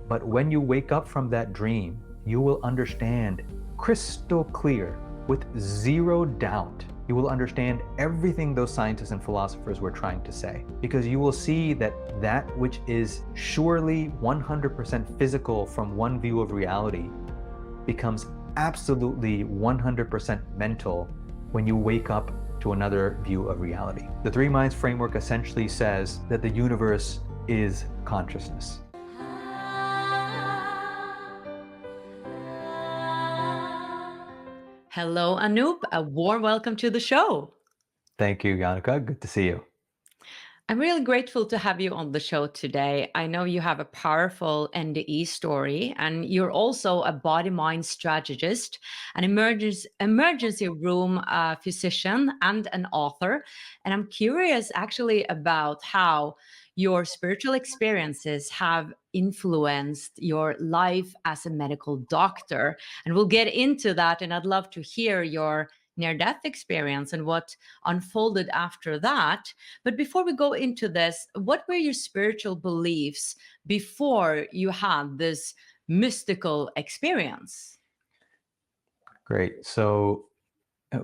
But when you wake up from that dream, you will understand crystal clear, with zero doubt. You will understand everything those scientists and philosophers were trying to say, because you will see that that which is surely 100% physical from one view of reality becomes absolutely 100% mental when you wake up to another view of reality. The Three Minds framework essentially says that the universe is consciousness. Hello, Anoop. A warm welcome to the show. Thank you, Yannicka. Good to see you. I'm really grateful to have you on the show today. I know you have a powerful NDE story, and you're also a body mind strategist, an emergency room physician, and an author. And I'm curious actually about how your spiritual experiences have influenced your life as a medical doctor. And we'll get into that. And I'd love to hear your near death experience and what unfolded after that. But before we go into this, what were your spiritual beliefs before you had this mystical experience? Great. So,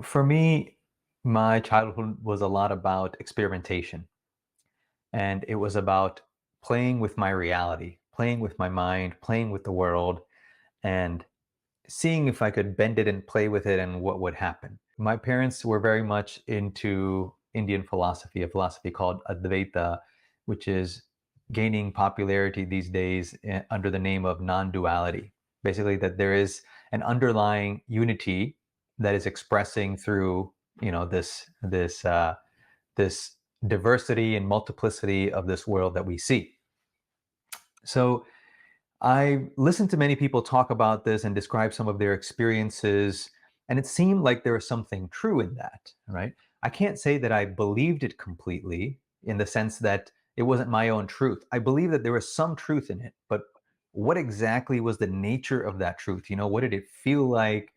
for me, my childhood was a lot about experimentation, and it was about playing with my reality, playing with my mind, playing with the world, and seeing if I could bend it and play with it and what would happen. My parents were very much into Indian philosophy, a philosophy called Advaita, which is gaining popularity these days under the name of non duality. Basically, that there is an underlying unity that is expressing through this diversity and multiplicity of this world that we see. So I listened to many people talk about this and describe some of their experiences, and it seemed like there was something true in that, right? I can't say that I believed it completely in the sense that it wasn't my own truth. I believe that there was some truth in it, but what exactly was the nature of that truth? What did it feel like?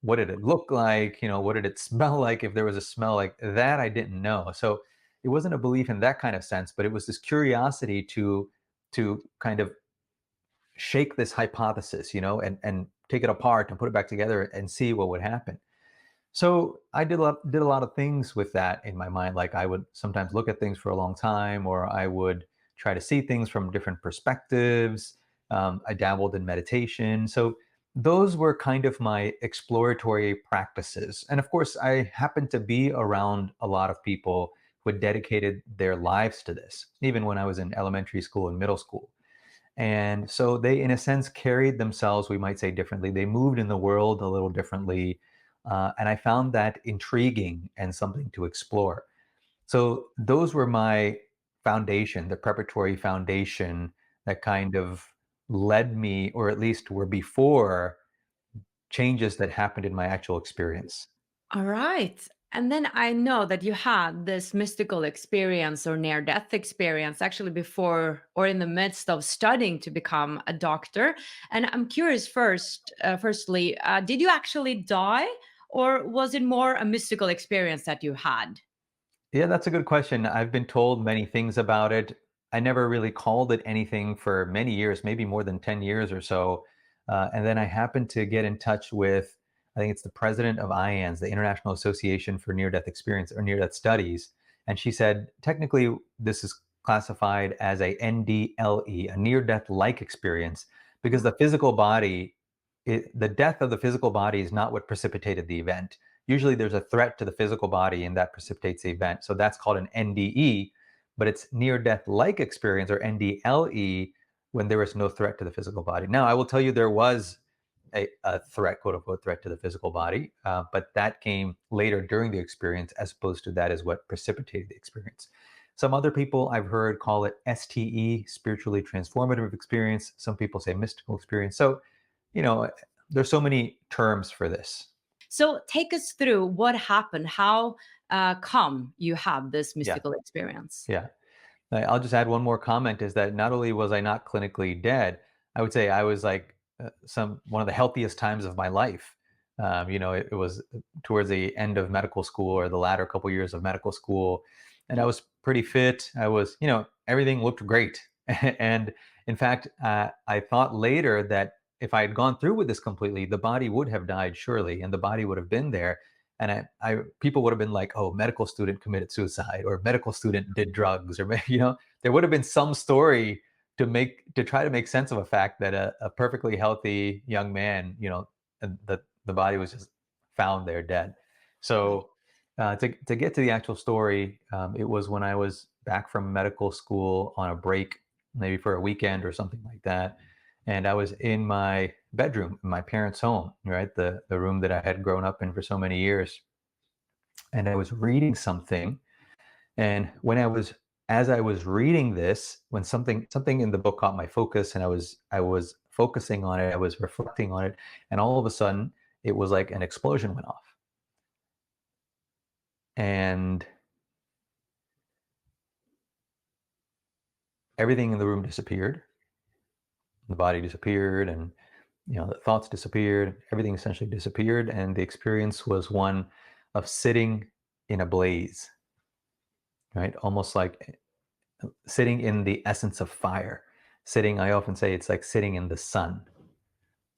What did it look like? What did it smell like? If there was a smell like that, I didn't know. So it wasn't a belief in that kind of sense, but it was this curiosity to kind of shake this hypothesis, and take it apart and put it back together and see what would happen. So I did a lot of things with that in my mind. Like, I would sometimes look at things for a long time, or I would try to see things from different perspectives. I dabbled in meditation. So those were kind of my exploratory practices. And of course, I happened to be around a lot of people who had dedicated their lives to this, even when I was in elementary school and middle school. And so they, in a sense, carried themselves, we might say, differently. They moved in the world a little differently. And I found that intriguing and something to explore. So those were my foundation, the preparatory foundation that kind of led me, or at least were before changes that happened in my actual experience. All right. And then I know that you had this mystical experience or near death experience actually before or in the midst of studying to become a doctor. And I'm curious firstly, did you actually die or was it more a mystical experience that you had? Yeah, that's a good question. I've been told many things about it. I never really called it anything for many years, maybe more than 10 years or so. And then I happened to get in touch with, I think it's the president of IANS, the International Association for Near Death Experience or Near Death Studies. And she said, technically, this is classified as a NDLE, a near death like experience, because the physical body, the death of the physical body is not what precipitated the event. Usually there's a threat to the physical body and that precipitates the event. So that's called an NDE, but it's near death like experience, or NDLE, when there was no threat to the physical body. Now, I will tell you there was a threat, quote unquote, threat to the physical body, but that came later during the experience, as opposed to that is what precipitated the experience. Some other people I've heard call it STE, spiritually transformative experience. Some people say mystical experience. So, you know, there's so many terms for this. So take us through what happened. How come you had this Yeah. mystical experience? Yeah. I'll just add one more comment, is that not only was I not clinically dead, I would say I was like some one of the healthiest times of my life. It was towards the end of medical school, or the latter couple years of medical school, and I was pretty fit. I was, everything looked great, and In fact, I thought later that if I had gone through with this completely, the body would have died surely, and the body would have been there, and people would have been like, "Oh, medical student committed suicide," or "medical student did drugs," or there would have been some story to try to make sense of a fact that a perfectly healthy young man, the body was just found there dead. Right. So to get to the actual story, it was when I was back from medical school on a break, maybe for a weekend or something like that. And I was in my bedroom in my parents' home, right? The room that I had grown up in for so many years. And I was reading something. And as I was reading this, when something in the book caught my focus, and I was focusing on it, I was reflecting on it, and all of a sudden it was like an explosion went off. And everything in the room disappeared. The body disappeared, and the thoughts disappeared. Everything essentially disappeared, and the experience was one of sitting in a blaze, right? Almost like sitting in the essence of fire. Sitting, I often say, it's like sitting in the sun.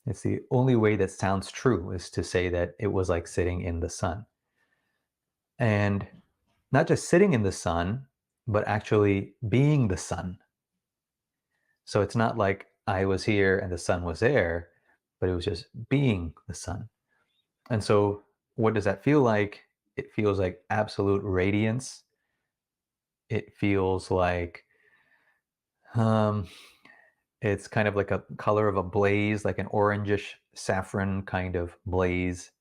It's the only way that sounds true, is to say that it was like sitting in the sun. And not just sitting in the sun, but actually being the sun. So it's not like I was here and the sun was there, but it was just being the sun. And so what does that feel like? It feels like absolute radiance. It feels like um, it's kind of like a color of a blaze, like an orangish saffron kind of blaze.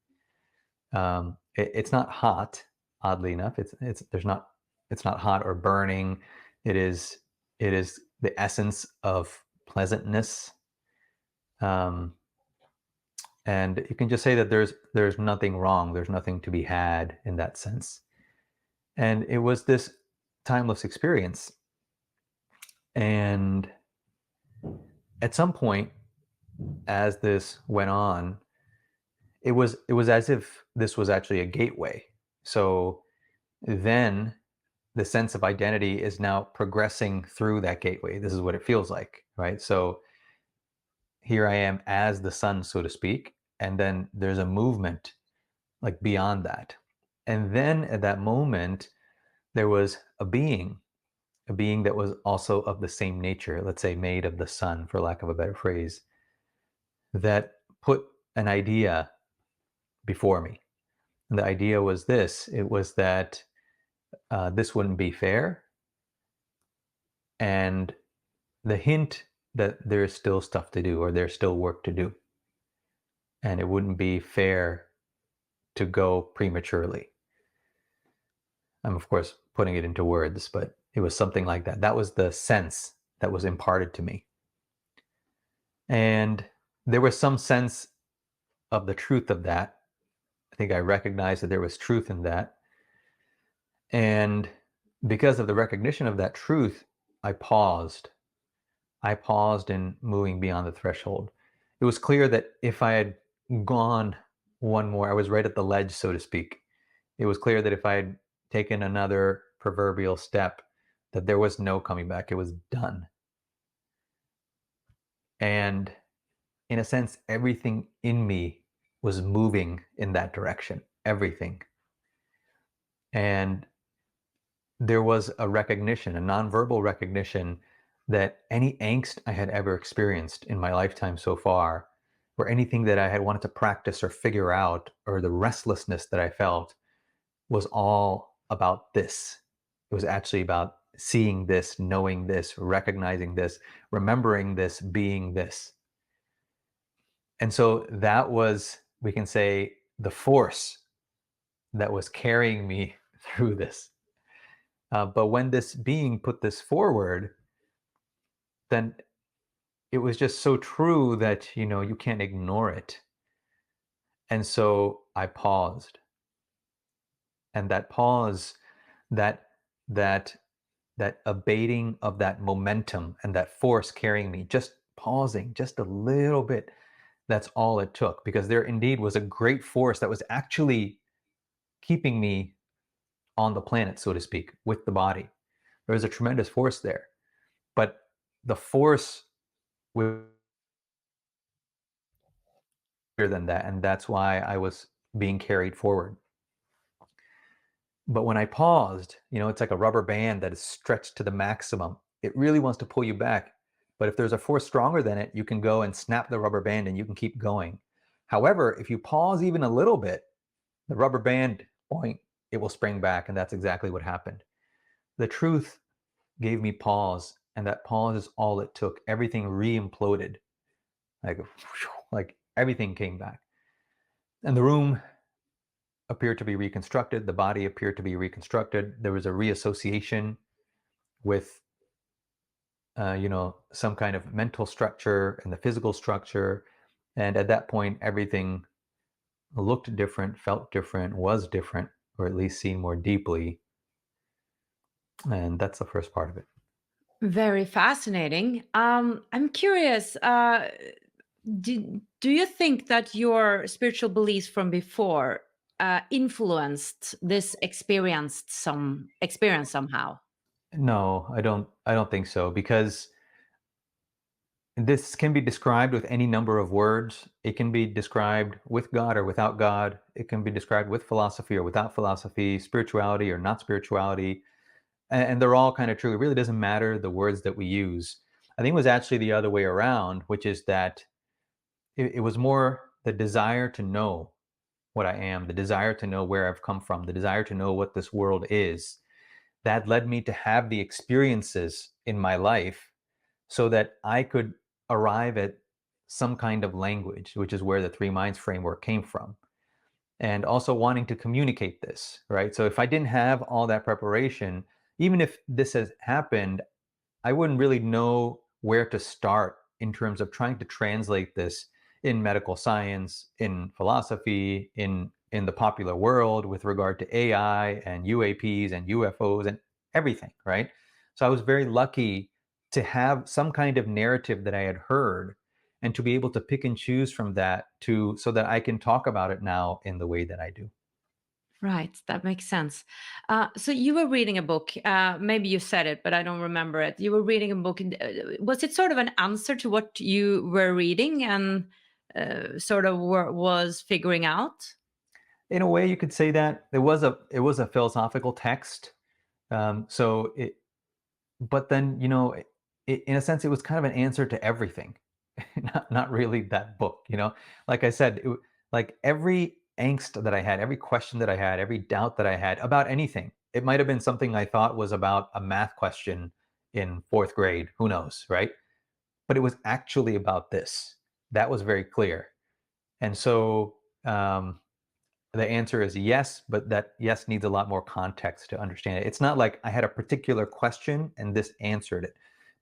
It's not hot, oddly enough. It's not hot or burning. It is the essence of pleasantness. Um, and you can just say that there's nothing wrong. There's nothing to be had in that sense. And it was this timeless experience. And at some point, as this went on, it was as if this was actually a gateway. So then the sense of identity is now progressing through that gateway. This is what it feels like, right? So here I am as the sun, so to speak, and then there's a movement like beyond that. And then at that moment, there was a being that was also of the same nature, let's say made of the sun, for lack of a better phrase, that put an idea before me. And the idea was this: it was that this wouldn't be fair, and the hint that there's still stuff to do, or there's still work to do, and it wouldn't be fair to go prematurely. I'm, of course, putting it into words, but it was something like that. That was the sense that was imparted to me. And there was some sense of the truth of that. I think I recognized that there was truth in that. And because of the recognition of that truth, I paused. I paused in moving beyond the threshold. It was clear that if I had gone one more, I was right at the ledge, so to speak. It was clear that if I had taken another proverbial step, that there was no coming back. It was done. And in a sense, everything in me was moving in that direction. Everything. And there was a recognition, a nonverbal recognition, that any angst I had ever experienced in my lifetime so far, or anything that I had wanted to practice or figure out, or the restlessness that I felt, was all about this. It was actually about seeing this, knowing this, recognizing this, remembering this, being this. And so that was, we can say, the force that was carrying me through this. But when this being put this forward, then it was just so true that, you can't ignore it. And so I paused. And that pause, that that that abating of that momentum and that force carrying me, just pausing just a little bit, that's all it took, because there indeed was a great force that was actually keeping me on the planet, so to speak, with the body. There was a tremendous force there. But the force than that, and that's why I was being carried forward. But when I paused, it's like a rubber band that is stretched to the maximum. It really wants to pull you back. But if there's a force stronger than it, you can go and snap the rubber band and you can keep going. However, if you pause even a little bit, the rubber band point, it will spring back. And that's exactly what happened. The truth gave me pause, and that pause is all it took. Everything re-imploded. Like, like everything came back. And the room appeared to be reconstructed. The body appeared to be reconstructed. There was a reassociation with, some kind of mental structure and the physical structure. And at that point, everything looked different, felt different, was different, or at least seen more deeply. And that's the first part of it. Very fascinating. I'm curious. Do you think that your spiritual beliefs from before influenced this experience somehow? No, I don't think so, because this can be described with any number of words. It can be described with God or without God. It can be described with philosophy or without philosophy, spirituality or not spirituality. And they're all kind of true. It really doesn't matter the words that we use. I think it was actually the other way around, which is that it was more the desire to know what I am, the desire to know where I've come from, the desire to know what this world is, that led me to have the experiences in my life so that I could arrive at some kind of language, which is where the three minds framework came from. And also wanting to communicate this, right? So if I didn't have all that preparation, even if this has happened, I wouldn't really know where to start in terms of trying to translate this in medical science, in philosophy, in the popular world with regard to AI and UAPs and UFOs and everything, right? So I was very lucky to have some kind of narrative that I had heard and to be able to pick and choose from that to so that I can talk about it now in the way that I do. Right, that makes sense. So you were reading a book. Maybe you said it, but I don't remember it. You were reading a book. And, was it sort of an answer to what you were reading and sort of was figuring out? In a way, you could say that it was a philosophical text. So it, but then in a sense, it was kind of an answer to everything. Not really that book. Like I said, like every angst that I had, every question that I had, every doubt that I had about anything. It might have been something I thought was about a math question in fourth grade. Who knows, right? But it was actually about this. That was very clear. And so the answer is yes, but that yes needs a lot more context to understand it. It's not like I had a particular question and this answered it,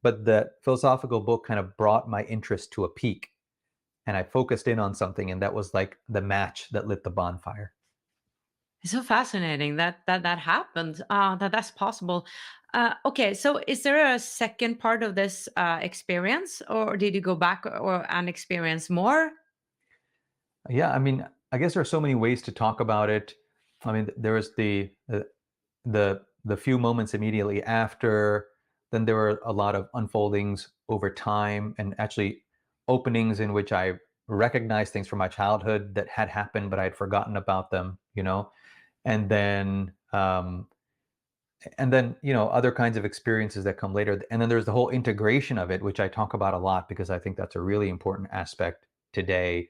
but the philosophical book kind of brought my interest to a peak, and I focused in on something, and that was like the match that lit the bonfire. It's so fascinating that happened. That's possible. Okay, so is there a second part of this experience, or did you go back or and experience more? Yeah, I mean, I guess there are so many ways to talk about it. I mean, there was the few moments immediately after. Then there were a lot of unfoldings over time, and actually openings in which I recognized things from my childhood that had happened, but I had forgotten about them. And then other kinds of experiences that come later. And then there's the whole integration of it, which I talk about a lot because I think that's a really important aspect today.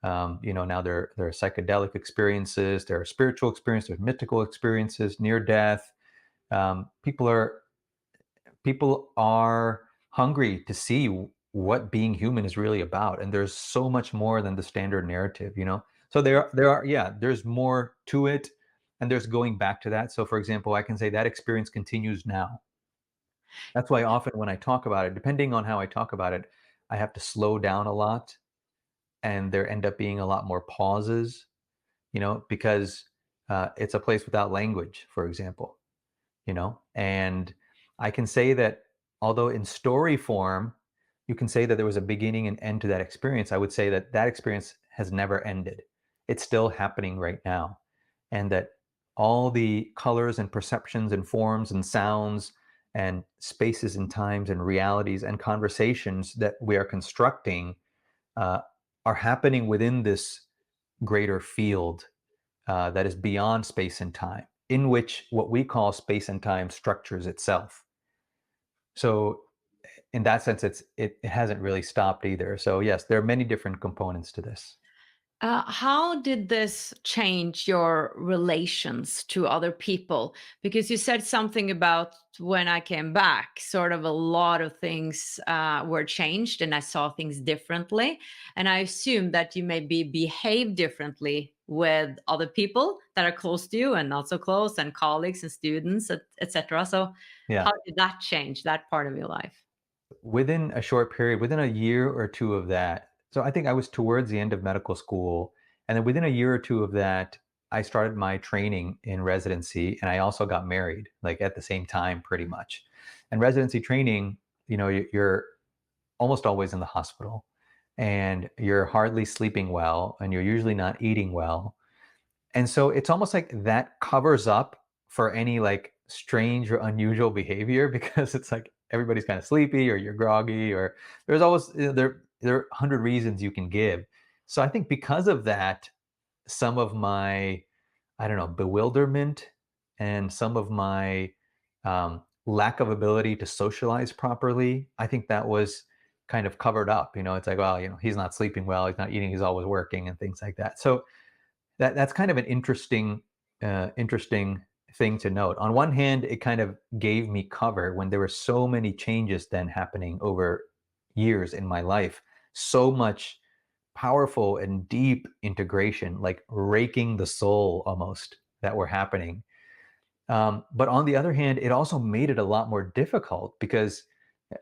Now there are psychedelic experiences, there are spiritual experiences, there's mystical experiences, near death. Um, people are people are hungry to see what being human is really about, and there's so much more than the standard narrative. So there are yeah, there's more to it, and there's going back to that. So for example, I can say that experience continues now. That's why often when I talk about it, depending on how I talk about it, I have to slow down a lot, and there end up being a lot more pauses, because it's a place without language, for example. And I can say that although in story form, you can say that there was a beginning and end to that experience, I would say that that experience has never ended. It's still happening right now. And that all the colors and perceptions and forms and sounds and spaces and times and realities and conversations that we are constructing uh, are happening within this greater field that is beyond space and time, in which what we call space and time structures itself. So, in that sense, it hasn't really stopped either. So, yes, there are many different components to this. How did this change your relations to other people? Because you said something about when I came back, sort of a lot of things were changed and I saw things differently. And I assume that you maybe behave differently with other people that are close to you and not so close, and colleagues and students, etc. So, Yeah. how did that change that part of your life? Within a short period, within a year or two of that, so I think I was towards the end of medical school. And then within a year or two of that, I started my training in residency and I also got married, like at the same time, pretty much. And residency training, you're almost always in the hospital and you're hardly sleeping well and you're usually not eating well. And so it's almost like that covers up for any like strange or unusual behavior because it's like everybody's kind of sleepy or you're groggy or there's always there are 100 reasons you can give. So I think because of that, some of my I don't know bewilderment and some of my lack of ability to socialize properly, I think that was kind of covered up. It's like, well, he's not sleeping well, he's not eating, he's always working and things like that. So that's kind of an interesting thing to note. On one hand, it kind of gave me cover when there were so many changes then happening over years in my life, so much powerful and deep integration, like raking the soul almost that were happening. But on the other hand, it also made it a lot more difficult because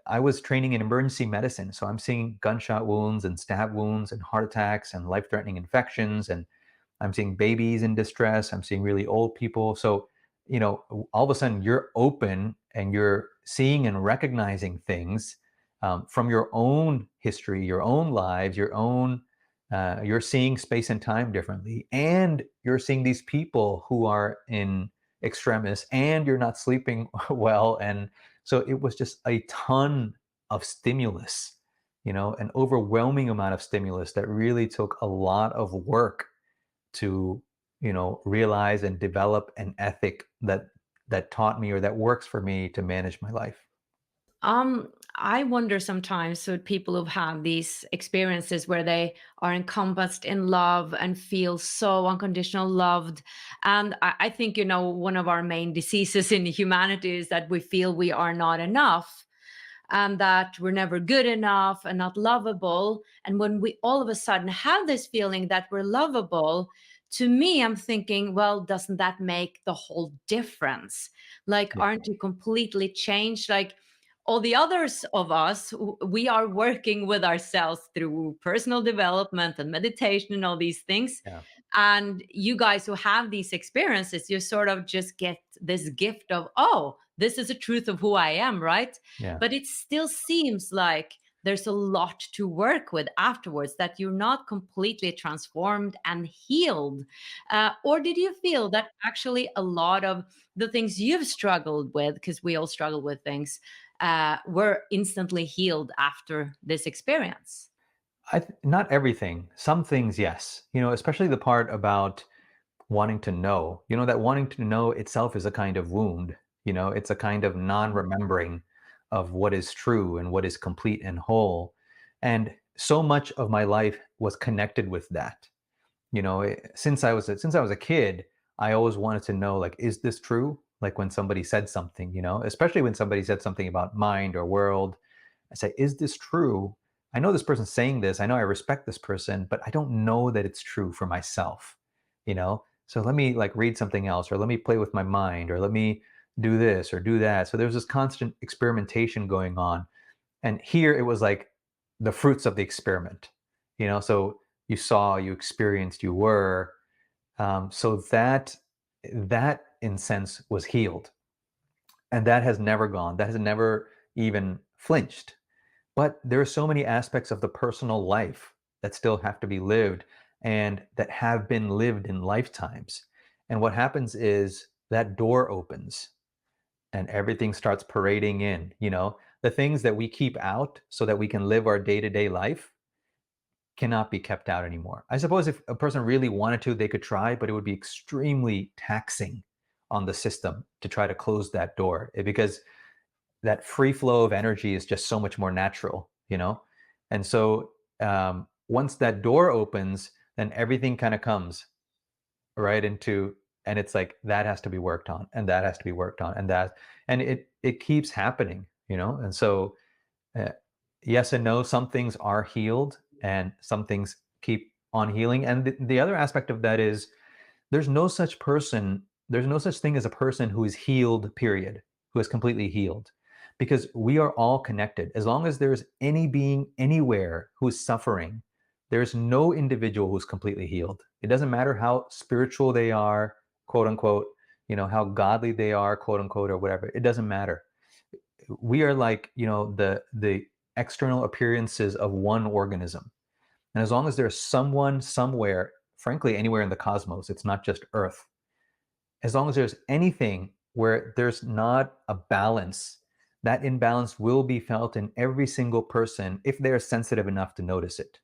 I was training in emergency medicine. So I'm seeing gunshot wounds and stab wounds and heart attacks and life threatening infections. And I'm seeing babies in distress. I'm seeing really old people. So, all of a sudden you're open and you're seeing and recognizing things from your own history, your own lives, you're seeing space and time differently. And you're seeing these people who are in extremis and you're not sleeping well. And so it was just a ton of stimulus, an overwhelming amount of stimulus that really took a lot of work to realize and develop an ethic that taught me or that works for me to manage my life. I wonder sometimes with people who've had these experiences where they are encompassed in love and feel so unconditional loved. And I think, one of our main diseases in humanity is that we feel we are not enough and that we're never good enough and not lovable. And when we all of a sudden have this feeling that we're lovable, to me, I'm thinking, well, doesn't that make the whole difference? Like, Yeah. aren't you completely changed? Like, all the others of us, we are working with ourselves through personal development and meditation and all these things. Yeah. And you guys who have these experiences, you sort of just get this gift of, oh, this is the truth of who I am, right? Yeah. But it still seems like there's a lot to work with afterwards, that you're not completely transformed and healed. Or did you feel that actually a lot of the things you've struggled with, because we all struggle with things, were instantly healed after this experience? Not everything. Some things, yes. Especially the part about wanting to know. That wanting to know itself is a kind of wound. It's a kind of non-remembering of what is true and what is complete and whole. And so much of my life was connected with that. Since I was a kid, I always wanted to know, like, is this true? Like when somebody said something, especially when somebody said something about mind or world, I say, is this true? I know this person's saying this. I know I respect this person, but I don't know that it's true for myself, So let me like read something else, or let me play with my mind, or let me do this or do that. So there's this constant experimentation going on. And here it was like the fruits of the experiment, So you saw, you experienced, you were. So that in sense was healed, and that has never gone. That has never even flinched. But there are so many aspects of the personal life that still have to be lived and that have been lived in lifetimes. And what happens is that door opens and everything starts parading in, the things that we keep out so that we can live our day-to-day life cannot be kept out anymore. I suppose if a person really wanted to, they could try, but it would be extremely taxing on the system to try to close that door, because that free flow of energy is just so much more natural. And so once that door opens, then everything kind of comes right into, and it's like that has to be worked on, and that has to be worked on, and it keeps happening. And so uh, yes and no, some things are healed and some things keep on healing. And the other aspect of that is there's no such person, there's no such thing as a person who is healed, period, who is completely healed, because we are all connected. As long as there's any being anywhere who is suffering, there's no individual who's completely healed. It doesn't matter how spiritual they are, quote unquote, how godly they are, quote unquote, or whatever. It doesn't matter. We are like, the external appearances of one organism. And as long as there's someone somewhere, frankly, anywhere in the cosmos, it's not just Earth. As long as there's anything where there's not a balance, that imbalance will be felt in every single person if they're sensitive enough to notice it.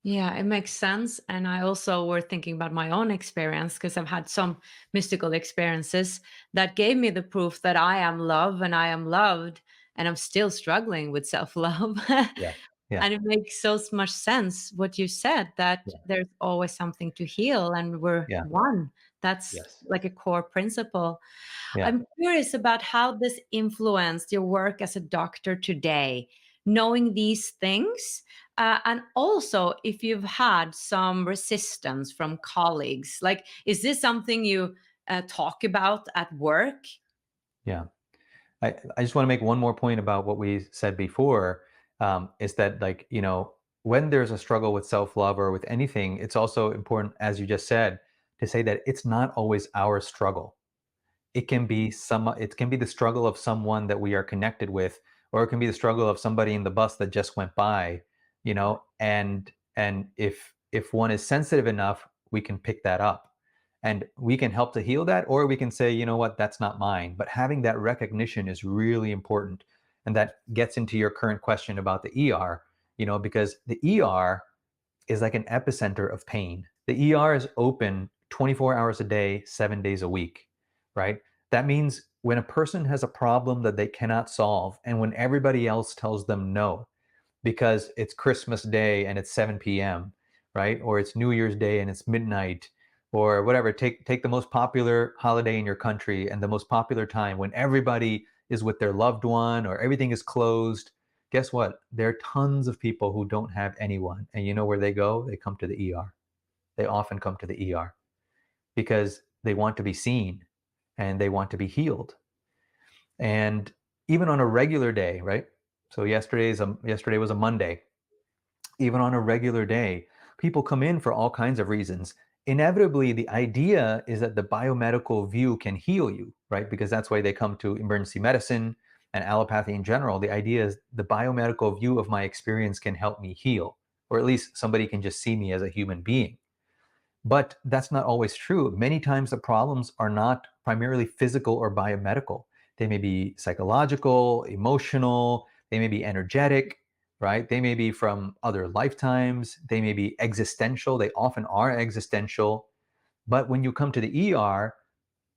Yeah, it makes sense. And I also were thinking about my own experience because I've had some mystical experiences that gave me the proof that I am love and I am loved, and I'm still struggling with self-love. Yeah. Yeah. And it makes so much sense what you said, that Yeah. there's always something to heal and we're Yeah. one. That's Yes. like a core principle. Yeah. I'm curious about how this influenced your work as a doctor today, knowing these things. And also, if you've had some resistance from colleagues, like, is this something you talk about at work? Yeah. I just want to make one more point about what we said before, is that, like, when there's a struggle with self-love or with anything, it's also important, as you just said, to say that it's not always our struggle. It can be the struggle of someone that we are connected with, or it can be the struggle of somebody in the bus that just went by, and if one is sensitive enough, we can pick that up and we can help to heal that, or we can say, you know what, that's not mine. But having that recognition is really important. And that gets into your current question about the ER, because the ER is like an epicenter of pain. The ER is open 24 hours a day, 7 days a week, right? That means when a person has a problem that they cannot solve, and when everybody else tells them no, because it's Christmas Day and it's 7 p.m., right? Or it's New Year's Day and it's midnight, or whatever. Take the most popular holiday in your country and the most popular time when everybody is with their loved one or everything is closed. Guess what? There are tons of people who don't have anyone. And you know where they go? They come to the ER. They often come to the ER because they want to be seen and they want to be healed. And even on a regular day, right? So yesterday was a Monday. Even on a regular day, people come in for all kinds of reasons. Inevitably, the idea is that the biomedical view can heal you, right? Because that's why they come to emergency medicine and allopathy in general. The idea is the biomedical view of my experience can help me heal, or at least somebody can just see me as a human being. But that's not always true. Many times the problems are not primarily physical or biomedical. They may be psychological, emotional, they may be energetic, right? They may be from other lifetimes, they may be existential. They often are existential. But when you come to the ER,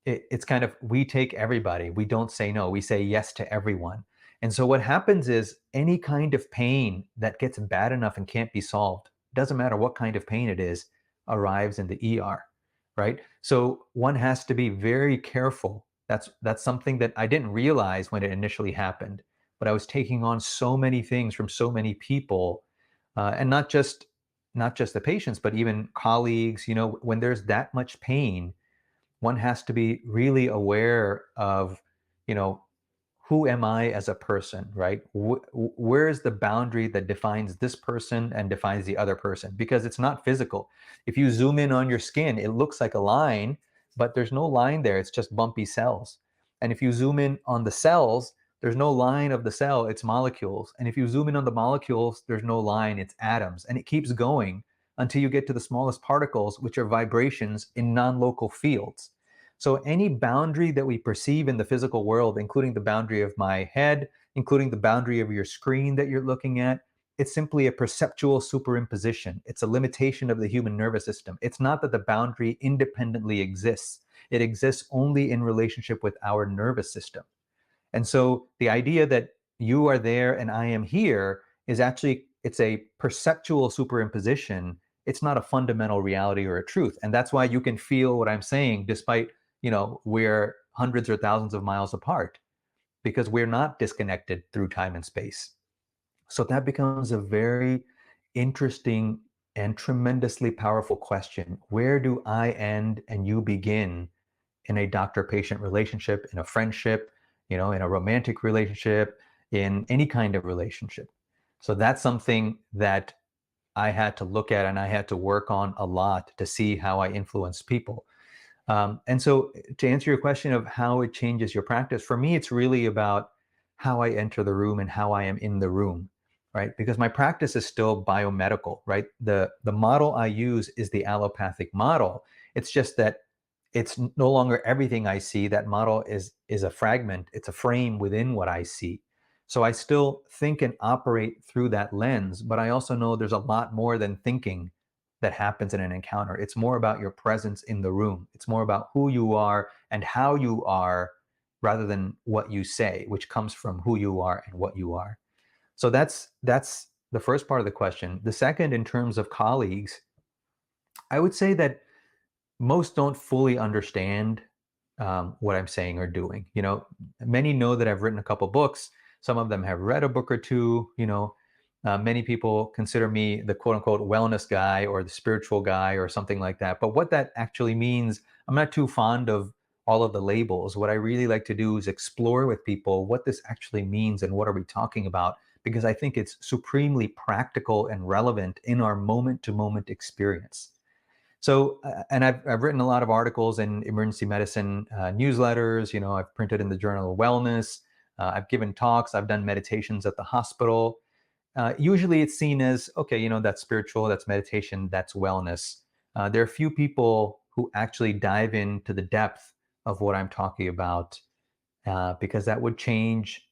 it's kind of, we take everybody. We don't say no, we say yes to everyone. And so what happens is any kind of pain that gets bad enough and can't be solved, doesn't matter what kind of pain it is, arrives in the ER, right? So one has to be very careful. That's something that I didn't realize when it initially happened, but I was taking on so many things from so many people, and not just the patients, but even colleagues. When there's that much pain, one has to be really aware of, you know, who am I as a person, right? Where's the boundary that defines this person and defines the other person? Because it's not physical. If you zoom in on your skin, it looks like a line, but there's no line there. It's just bumpy cells. And if you zoom in on the cells, there's no line of the cell, it's molecules. And if you zoom in on the molecules, there's no line, it's atoms. And it keeps going until you get to the smallest particles, which are vibrations in non-local fields. So any boundary that we perceive in the physical world, including the boundary of my head, including the boundary of your screen that you're looking at, it's simply a perceptual superimposition. It's a limitation of the human nervous system. It's not that the boundary independently exists. It exists only in relationship with our nervous system. And so the idea that you are there and I am here is actually, it's a perceptual superimposition. It's not a fundamental reality or a truth. And that's why you can feel what I'm saying despite, we're hundreds or thousands of miles apart, because we're not disconnected through time and space. So that becomes a very interesting and tremendously powerful question. Where do I end and you begin in a doctor-patient relationship, in a friendship, in a romantic relationship, in any kind of relationship? So that's something that I had to look at and I had to work on a lot to see how I influence people. And so to answer your question of how it changes your practice, for me, it's really about how I enter the room and how I am in the room, right? Because my practice is still biomedical, right? The model I use is the allopathic model. It's just that it's no longer everything I see. That model is a fragment. It's a frame within what I see. So I still think and operate through that lens, but I also know there's a lot more than thinking that happens in an encounter. It's more about your presence in the room. It's more about who you are and how you are rather than what you say, which comes from who you are and what you are. So that's the first part of the question. The second, in terms of colleagues, I would say that most don't fully understand what I'm saying or doing. Many know that I've written a couple books. Some of them have read a book or two. Many people consider me the quote unquote wellness guy or the spiritual guy or something like that. But what that actually means, I'm not too fond of all of the labels. What I really like to do is explore with people what this actually means and what are we talking about, because I think it's supremely practical and relevant in our moment to moment experience. So, and I've written a lot of articles in emergency medicine newsletters. I've printed in the Journal of Wellness. I've given talks. I've done meditations at the hospital. Usually it's seen as, okay, that's spiritual, that's meditation, that's wellness. There are few people who actually dive into the depth of what I'm talking about, because that would change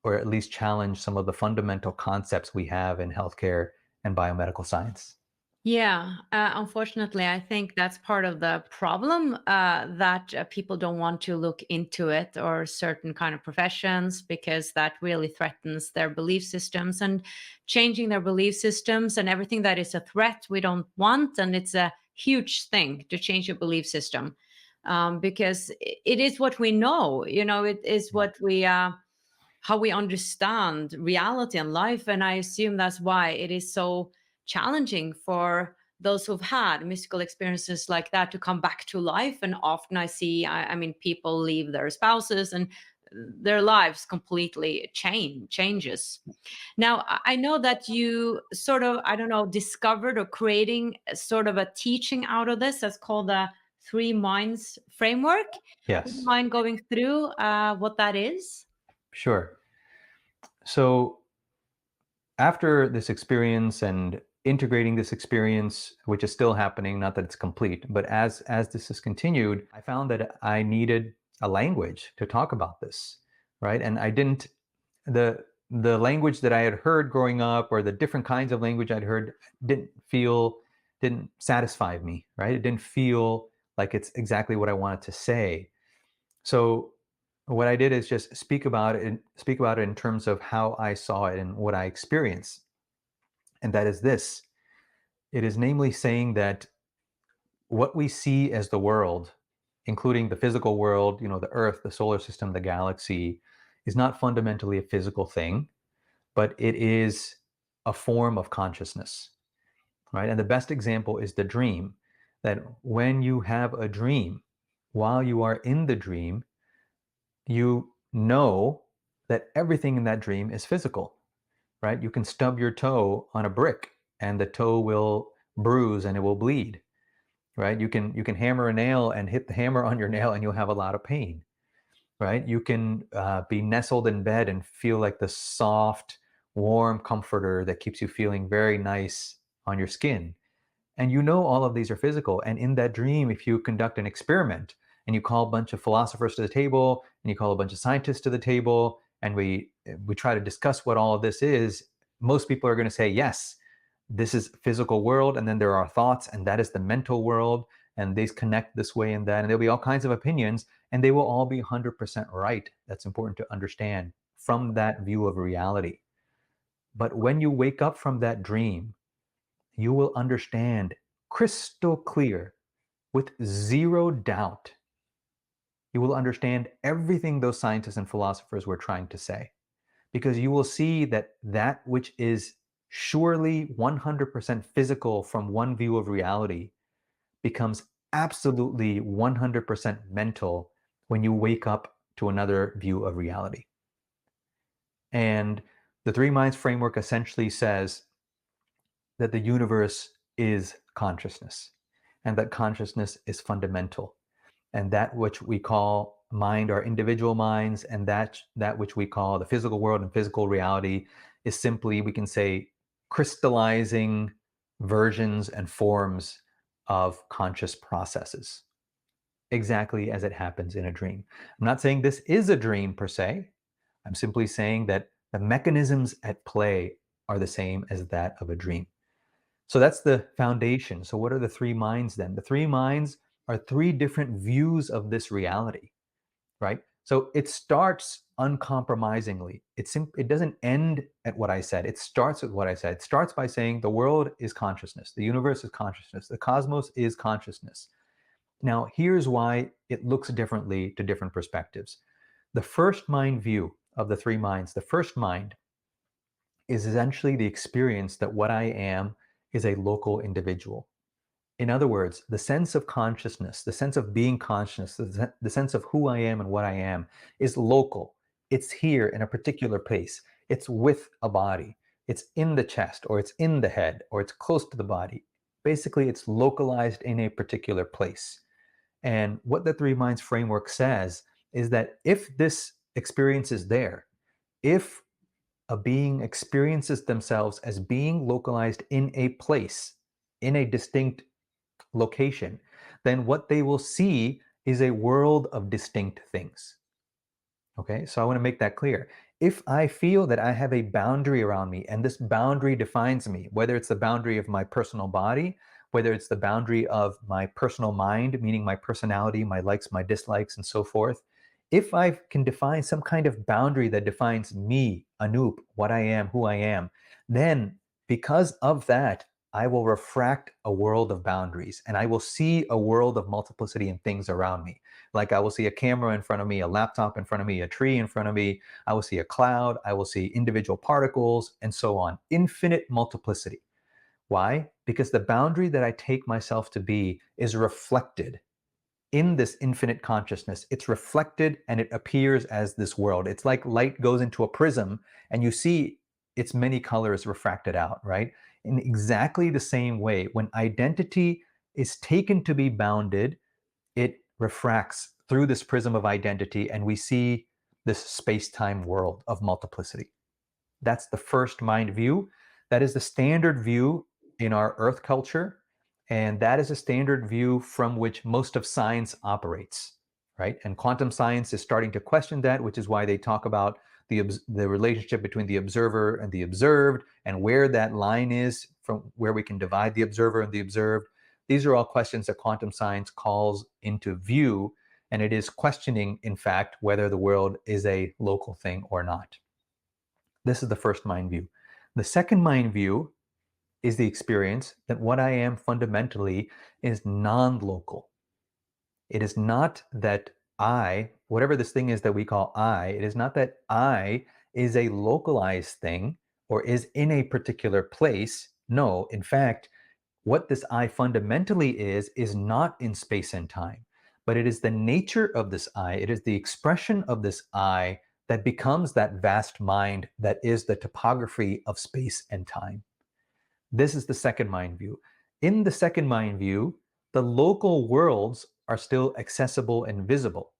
or at least challenge some of the fundamental concepts we have in healthcare and biomedical science. Yeah, unfortunately, I think that's part of the problem, that people don't want to look into it or certain kind of professions, because that really threatens their belief systems, and changing their belief systems and everything that is a threat we don't want. And it's a huge thing to change your belief system, because it is what we know, it is Yeah. what we, how we understand reality and life. And I assume that's why it is so challenging for those who've had mystical experiences like that to come back to life. And often I see, I mean, people leave their spouses and their lives completely changes. Now, I know that you sort of, I don't know, discovered or creating a sort of a teaching out of this that's called the Three Minds Framework. Would you Yes, mind going through what that is? sure. So after this experience and integrating this experience, which is still happening, not that it's complete, but as this has continued, I found that I needed a language to talk about this, right? And I didn't the language that I had heard growing up, or the different kinds of language I'd heard, didn't satisfy me, right? It didn't feel like it's exactly what I wanted to say. So what I did is just speak about it in terms of how I saw it and what I experienced. And that is this. It is namely saying that what we see as the world, including the physical world, the earth, the solar system, the galaxy, is not fundamentally a physical thing, but it is a form of consciousness, right? And the best example is the dream, that when you have a dream, while you are in the dream, you know that everything in that dream is physical, right? You can stub your toe on a brick and the toe will bruise and it will bleed, right? You can hammer a nail and hit the hammer on your nail and you'll have a lot of pain, right? You can be nestled in bed and feel like the soft, warm comforter that keeps you feeling very nice on your skin. And all of these are physical. And in that dream, if you conduct an experiment and you call a bunch of philosophers to the table, and you call a bunch of scientists to the table, and we try to discuss what all of this is, most people are going to say, yes, this is physical world, and then there are thoughts, and that is the mental world, and these connect this way and that, and there'll be all kinds of opinions, and they will all be 100% right. That's important to understand from that view of reality. But when you wake up from that dream, you will understand crystal clear, with zero doubt. You will understand everything those scientists and philosophers were trying to say, because you will see that that which is surely 100% physical from one view of reality becomes absolutely 100% mental when you wake up to another view of reality. And the Three Minds framework essentially says that the universe is consciousness, and that consciousness is fundamental, and that which we call mind are individual minds, and that which we call the physical world and physical reality is simply, we can say, crystallizing versions and forms of conscious processes, exactly as it happens in a dream. I'm not saying this is a dream per se. I'm simply saying that the mechanisms at play are the same as that of a dream. So that's the foundation. So what are the three minds then? The three minds are three different views of this reality, right? So it starts uncompromisingly. It doesn't end at what I said. It starts with what I said. It starts by saying the world is consciousness, the universe is consciousness, the cosmos is consciousness. Now, here's why it looks differently to different perspectives. The first mind view of the three minds, the first mind is essentially the experience that what I am is a local individual. In other words, the sense of consciousness, the sense of being conscious, the sense of who I am and what I am is local. It's here in a particular place. It's with a body. It's in the chest, or it's in the head, or it's close to the body. Basically, it's localized in a particular place. And what the Three Minds framework says is that if this experience is there, if a being experiences themselves as being localized in a place, in a distinct location, then what they will see is a world of distinct things. Okay, so I want to make that clear. If I feel that I have a boundary around me and this boundary defines me, whether it's the boundary of my personal body, whether it's the boundary of my personal mind, meaning my personality, my likes, my dislikes, and so forth, if I can define some kind of boundary that defines me, Anoop, what I am, who I am, then because of that, I will refract a world of boundaries and I will see a world of multiplicity in things around me. Like I will see a camera in front of me, a laptop in front of me, a tree in front of me. I will see a cloud. I will see individual particles and so on. Infinite multiplicity. Why? Because the boundary that I take myself to be is reflected in this infinite consciousness. It's reflected and it appears as this world. It's like light goes into a prism and you see its many colors refracted out, right? In exactly the same way, when identity is taken to be bounded, it refracts through this prism of identity and we see this space-time world of multiplicity. That's the first mind view. That is the standard view in our Earth culture, and that is a standard view from which most of science operates, right? And quantum science is starting to question that, which is why they talk about the relationship between the observer and the observed, and where that line is from where we can divide the observer and the observed. These are all questions that quantum science calls into view, and it is questioning, in fact, whether the world is a local thing or not. This is the first mind view. The second mind view is the experience that what I am fundamentally is non-local. It is not that I, whatever this thing is that we call I, it is not that I is a localized thing or is in a particular place. No, in fact, what this I fundamentally is not in space and time, but it is the nature of this I. It is the expression of this I that becomes that vast mind that is the topography of space and time. This is the second mind view. In the second mind view, the local worlds are still accessible and visible,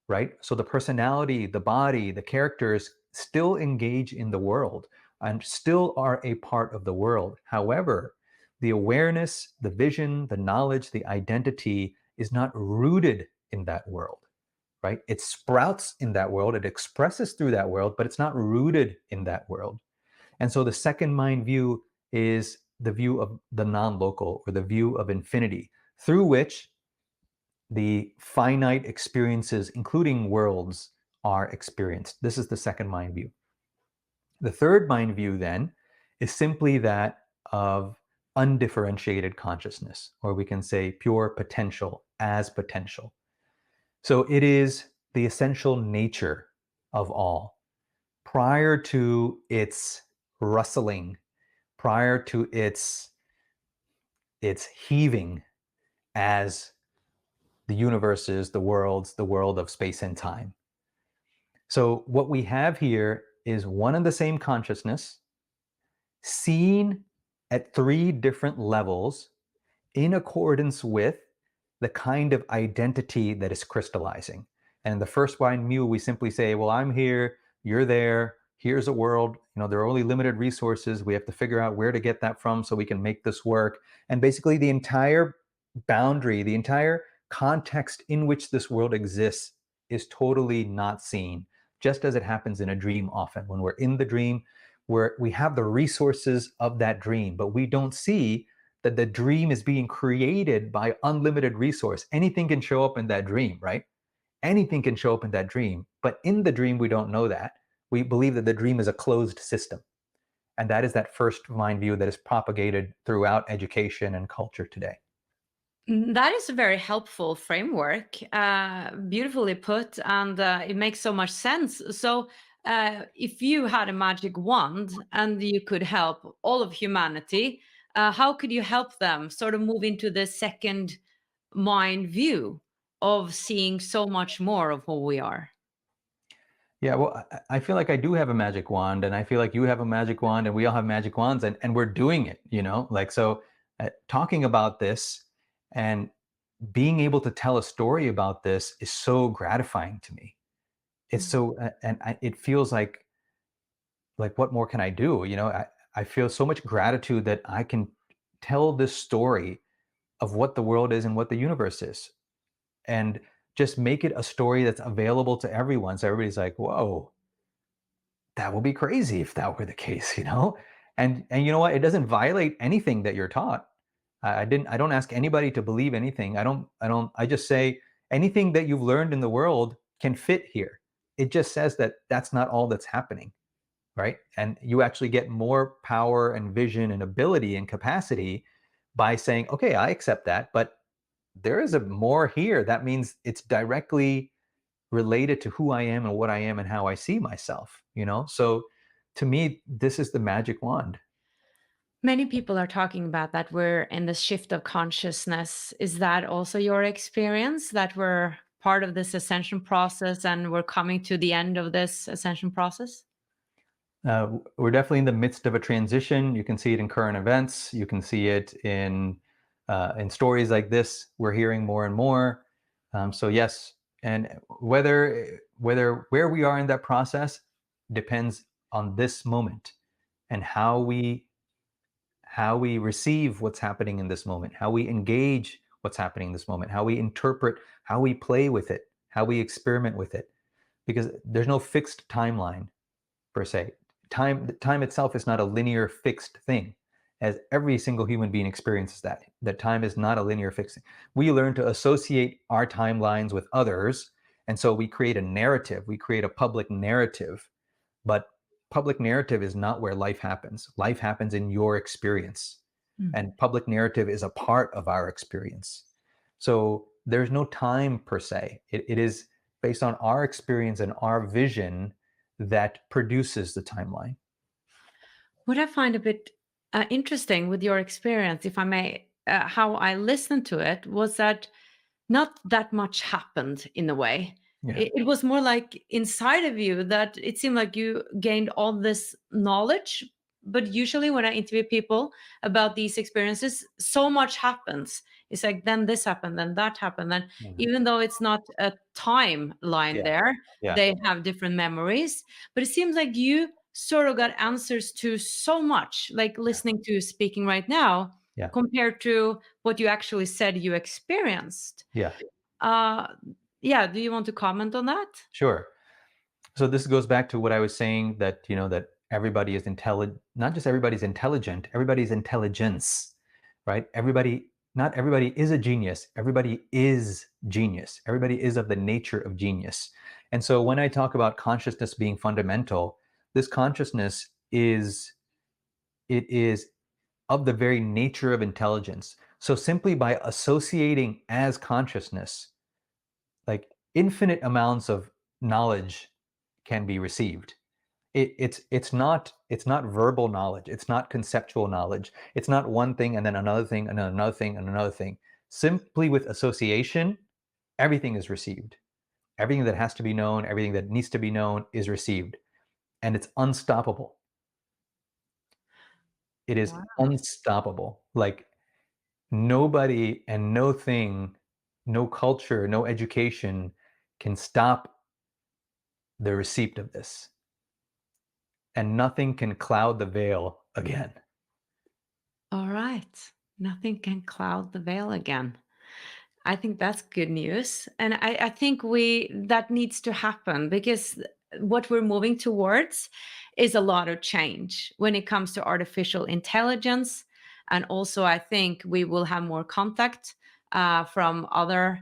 right? So the personality, the body, the characters still engage in the world and still are a part of the world. However, the awareness, the vision, the knowledge, the identity is not rooted in that world, right? It sprouts in that world, it expresses through that world, but it's not rooted in that world. And so the second mind view is the view of the non local, or the view of infinity, through which the finite experiences, including worlds, are experienced. This is the second mind view. The third mind view, then, is simply that of undifferentiated consciousness, or we can say pure potential as potential. So it is the essential nature of all. Prior to its rustling, prior to its heaving as the universe is, the worlds, the world of space and time. So what we have here is one and the same consciousness seen at three different levels in accordance with the kind of identity that is crystallizing. And in the first mind view, we simply say, well, I'm here, you're there, here's a world, there are only limited resources. We have to figure out where to get that from so we can make this work. And basically the entire boundary, the entire context in which this world exists is totally not seen, just as it happens in a dream often. When we're in the dream, we have the resources of that dream, but we don't see that the dream is being created by unlimited resource. Anything can show up in that dream, right? Anything can show up in that dream. But in the dream, we don't know that. We believe that the dream is a closed system. And that is that first mind view that is propagated throughout education and culture today. That is a very helpful framework, beautifully put, and it makes so much sense. So, if you had a magic wand and you could help all of humanity, how could you help them sort of move into the second mind view of seeing so much more of who we are? Yeah, well, I feel like I do have a magic wand, and I feel like you have a magic wand, and we all have magic wands, and we're doing it, Like, so talking about this and being able to tell a story about this is so gratifying to me. It's so, it feels like, what more can I do? I feel so much gratitude that I can tell this story of what the world is and what the universe is, and just make it a story that's available to everyone. So everybody's like, whoa, that would be crazy if that were the case. And you know what? It doesn't violate anything that you're taught. I don't ask anybody to believe anything. I just say anything that you've learned in the world can fit here. It just says that that's not all that's happening, right? And you actually get more power and vision and ability and capacity by saying, okay, I accept that, but there is a more here. That means it's directly related to who I am and what I am and how I see myself. So to me, this is the magic wand. Many people are talking about that we're in this shift of consciousness. Is that also your experience, that we're part of this ascension process and we're coming to the end of this ascension process? We're definitely in the midst of a transition. You can see it in current events. You can see it in stories like this. We're hearing more and more. So yes, and where we are in that process depends on this moment and how we receive what's happening in this moment, how we engage what's happening in this moment, how we interpret, how we play with it, how we experiment with it, because there's no fixed timeline per se. Time itself is not a linear fixed thing, as every single human being experiences that time is not a linear fixed thing. We learn to associate our timelines with others, and so we create a narrative, we create a public narrative, but public narrative is not where life happens. Life happens in your experience, and public narrative is a part of our experience. So there's no time per se. It is based on our experience and our vision that produces the timeline. What I find a bit interesting with your experience, if I may, how I listened to it was that not that much happened in a way. Yeah. It was more like inside of you that it seemed like you gained all this knowledge. But usually, when I interview people about these experiences, so much happens. It's like then this happened, then that happened. Then, Mhm. even though it's not a timeline Yeah. there, Yeah. they have different memories. But it seems like you sort of got answers to so much, like listening to you speaking right now, Yeah. compared to what you actually said you experienced. Yeah. Uh, yeah, do you want to comment on that? Sure. So this goes back to what I was saying, that that everybody is intelligent. Not just everybody's intelligent, everybody's intelligence, right? Not everybody is a genius. Everybody is genius. Everybody is of the nature of genius. And so when I talk about consciousness being fundamental, this consciousness is of the very nature of intelligence. So simply by associating as consciousness, like, infinite amounts of knowledge can be received. It's not verbal knowledge. It's not conceptual knowledge. It's not one thing and then another thing and then another thing and another thing. Simply with association, everything is received. Everything that has to be known, everything that needs to be known is received, and it's unstoppable. It is Wow. unstoppable. Like, nobody and no thing, no culture, no education can stop the receipt of this, and nothing can cloud the veil again. All right. Nothing can cloud the veil again. I think that's good news. And I think that needs to happen because what we're moving towards is a lot of change when it comes to artificial intelligence. And also, I think we will have more contact from other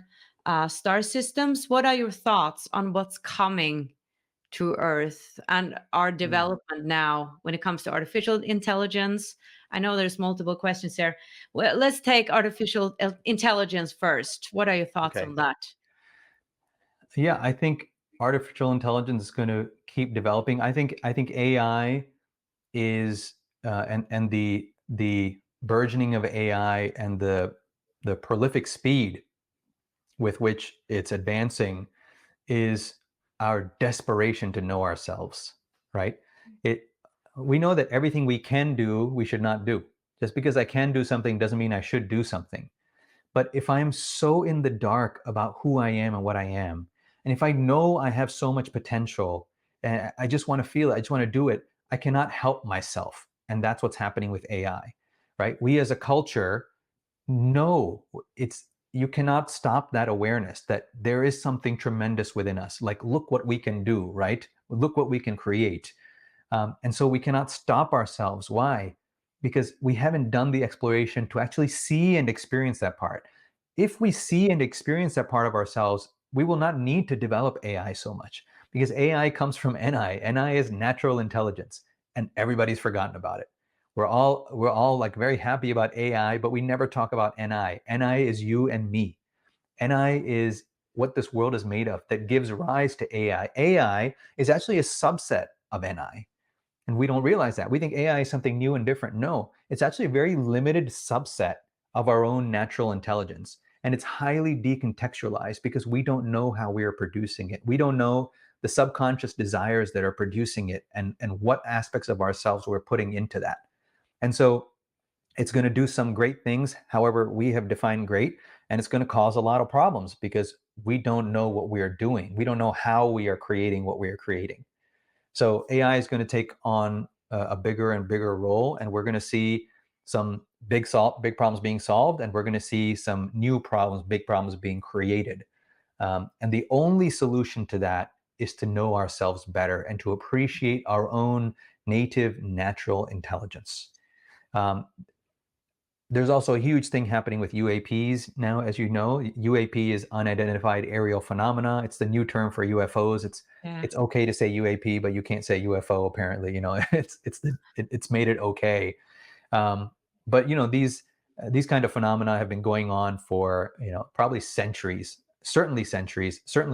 star systems. What are your thoughts on what's coming to Earth and our Mm, development now when it comes to artificial intelligence? I know there's multiple questions there. Well, let's take artificial intelligence first. What are your thoughts okay. on that? Yeah, I think artificial intelligence is going to keep developing. I think AI is and the burgeoning of AI and the prolific speed with which it's advancing is our desperation to know ourselves, right? It We know that everything we can do, we should not do. Just because I can do something doesn't mean I should do something. But if I'm so in the dark about who I am and what I am, and if I know I have so much potential and I just want to feel it, I just want to do it, I cannot help myself. And that's what's happening with AI, right? We as a culture know it's you cannot stop that awareness that there is something tremendous within us. Like, look what we can do, right? Look what we can create. And so we cannot stop ourselves. Why? Because we haven't done the exploration to actually see and experience that part. If we see and experience that part of ourselves, we will not need to develop AI so much, because AI comes from NI. NI is natural intelligence, and everybody's forgotten about it. We're all like very happy about AI, but we never talk about NI. NI is you and me. NI is what this world is made of that gives rise to AI. AI is actually a subset of NI. And we don't realize that. We think AI is something new and different. No, it's actually a very limited subset of our own natural intelligence. And it's highly decontextualized because we don't know how we are producing it. We don't know the subconscious desires that are producing it, and what aspects of ourselves we're putting into that. And so it's going to do some great things, however, we have defined great, and it's going to cause a lot of problems because we don't know what we are doing. We don't know how we are creating what we are creating. So AI is going to take on a bigger and bigger role, and we're going to see some big problems being solved, and we're going to see some new problems, big problems being created. And the only solution to that is to know ourselves better and to appreciate our own native natural intelligence. Um, there's also a huge thing happening with UAPs now, as you know. UAP is unidentified aerial phenomena. It's the new term for UFOs. It's Yeah. it's okay to say UAP, but you can't say UFO. Apparently, it's made it okay. Um, but these kind of phenomena have been going on for probably centuries, certainly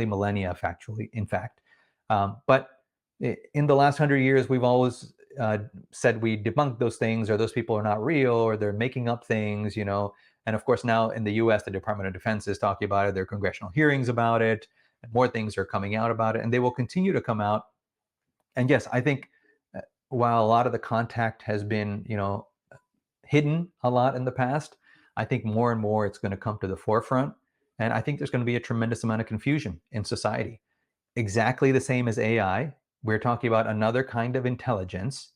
millennia, factually, in fact. But in the last 100 years, we've always said we debunk those things, or those people are not real, or they're making up things. And of course, now in the U.S., the Department of Defense is talking about it. There are congressional hearings about it, and more things are coming out about it, and they will continue to come out. And yes, I think while a lot of the contact has been, hidden a lot in the past, I think more and more it's going to come to the forefront. And I think there's going to be a tremendous amount of confusion in society. Exactly the same as AI, we're talking about another kind of intelligence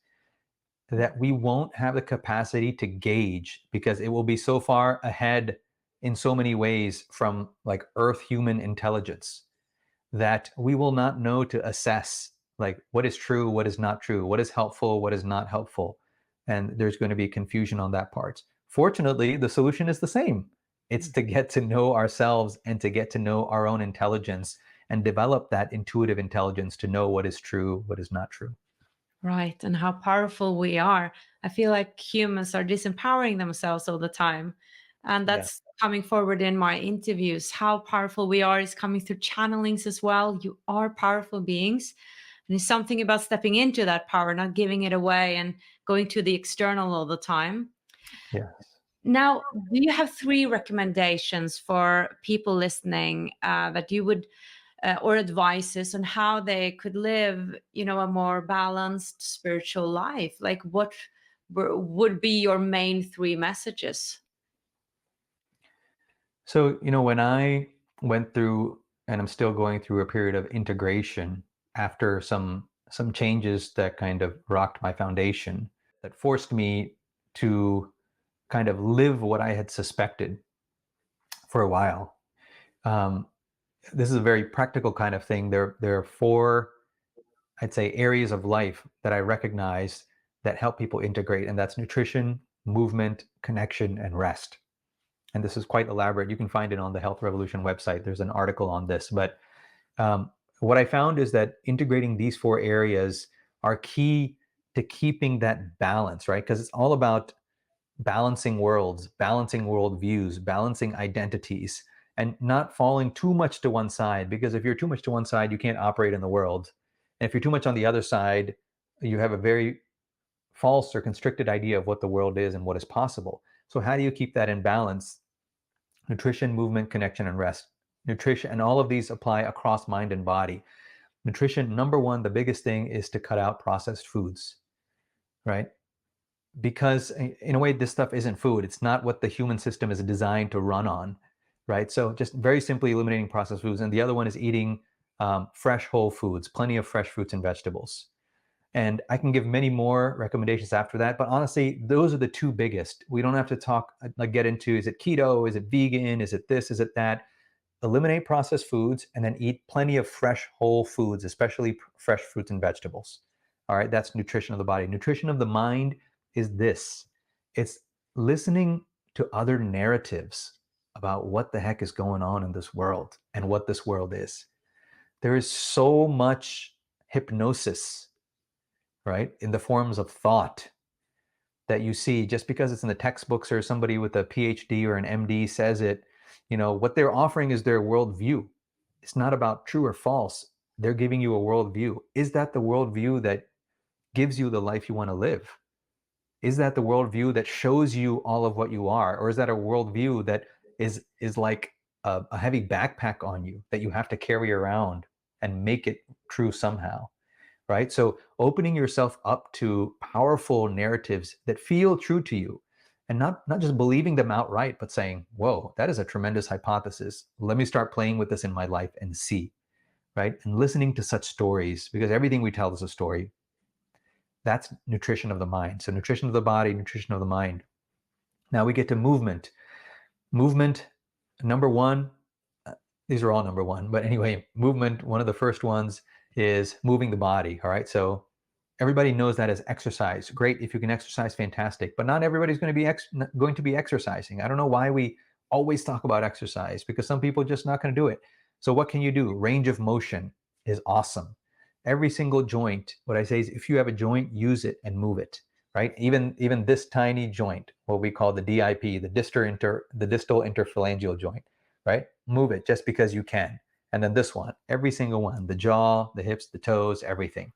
that we won't have the capacity to gauge because it will be so far ahead in so many ways from like earth human intelligence that we will not know to assess like what is true, what is not true, what is helpful, what is not helpful. And there's going to be confusion on that part. Fortunately, the solution is the same. It's to get to know ourselves and to get to know our own intelligence and develop that intuitive intelligence to know what is true, what is not true. Right. And how powerful we are. I feel like humans are disempowering themselves all the time. And Yeah. that's coming forward in my interviews. How powerful we are is coming through channelings as well. You are powerful beings. And it's something about stepping into that power, not giving it away and going to the external all the time. Yes. Now, do you have three recommendations for people listening that you would or advices on how they could live, a more balanced spiritual life? Like, what would be your main three messages? So, when I went through and I'm still going through a period of integration after some changes that kind of rocked my foundation, that forced me to kind of live what I had suspected for a while. Um, this is a very practical kind of thing. There are four, I'd say, areas of life that I recognize that help people integrate, and that's nutrition, movement, connection, and rest. And this is quite elaborate. You can find it on the Health Revolution website. There's an article on this. But um, what I found is that integrating these four areas are key to keeping that balance, right? Because it's all about balancing worlds, balancing worldviews, balancing identities, and not falling too much to one side. Because if you're too much to one side, you can't operate in the world. And if you're too much on the other side, you have a very false or constricted idea of what the world is and what is possible. So, how do you keep that in balance? Nutrition, movement, connection, and rest. Nutrition, and all of these apply across mind and body. Nutrition, number one, the biggest thing is to cut out processed foods, right? Because in a way, this stuff isn't food. It's not what the human system is designed to run on, right? So just very simply eliminating processed foods. And the other one is eating fresh whole foods, plenty of fresh fruits and vegetables. And I can give many more recommendations after that, but honestly, those are the two biggest. We don't have to talk, like get into, is it keto, is it vegan, is it this, is it that? Eliminate processed foods and then eat plenty of fresh whole foods, especially fresh fruits and vegetables. All right, that's nutrition of the body. Nutrition of the mind is this. It's listening to other narratives about what the heck is going on in this world and what this world is. There is so much hypnosis, right, in the forms of thought that you see just because it's in the textbooks or somebody with a PhD or an MD says it. What they're offering is their worldview. It's not about true or false. They're giving you a worldview. Is that the worldview that gives you the life you want to live? Is that the worldview that shows you all of what you are? Or is that a worldview that is like a heavy backpack on you that you have to carry around and make it true somehow? Right? So opening yourself up to powerful narratives that feel true to you and not just believing them outright, but saying, whoa, that is a tremendous hypothesis. Let me start playing with this in my life and see, right? And listening to such stories, because everything we tell is a story. That's nutrition of the mind. So nutrition of the body, nutrition of the mind. Now we get to movement. Movement, number one, these are all number one, but anyway, movement, one of the first ones is moving the body. All right. So everybody knows that as exercise. Great. If you can exercise, fantastic. But not everybody's going to be exercising. I don't know why we always talk about exercise, because some people are just not going to do it. So what can you do? Range of motion is awesome. Every single joint, what I say is, if you have a joint, use it and move it. Right. Even this tiny joint, what we call the DIP, the distal interphalangeal joint. Right. Move it just because you can. And then this one, every single one, the jaw, the hips, the toes, everything.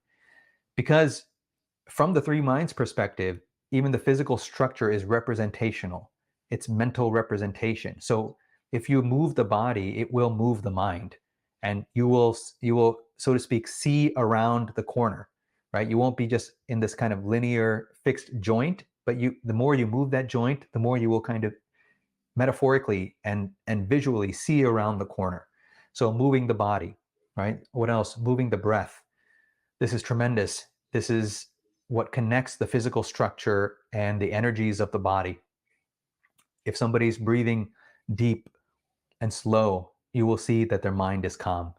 Because from the three minds perspective, even the physical structure is representational. It's mental representation. So if you move the body, it will move the mind. And you will, so to speak, see around the corner, right? You won't be just in this kind of linear fixed joint, but the more you move that joint, the more you will kind of metaphorically and visually see around the corner. So moving the body, right? What else? Moving the breath. This is tremendous. This is what connects the physical structure and the energies of the body. If somebody's breathing deep, and slow, you will see that their mind is calm.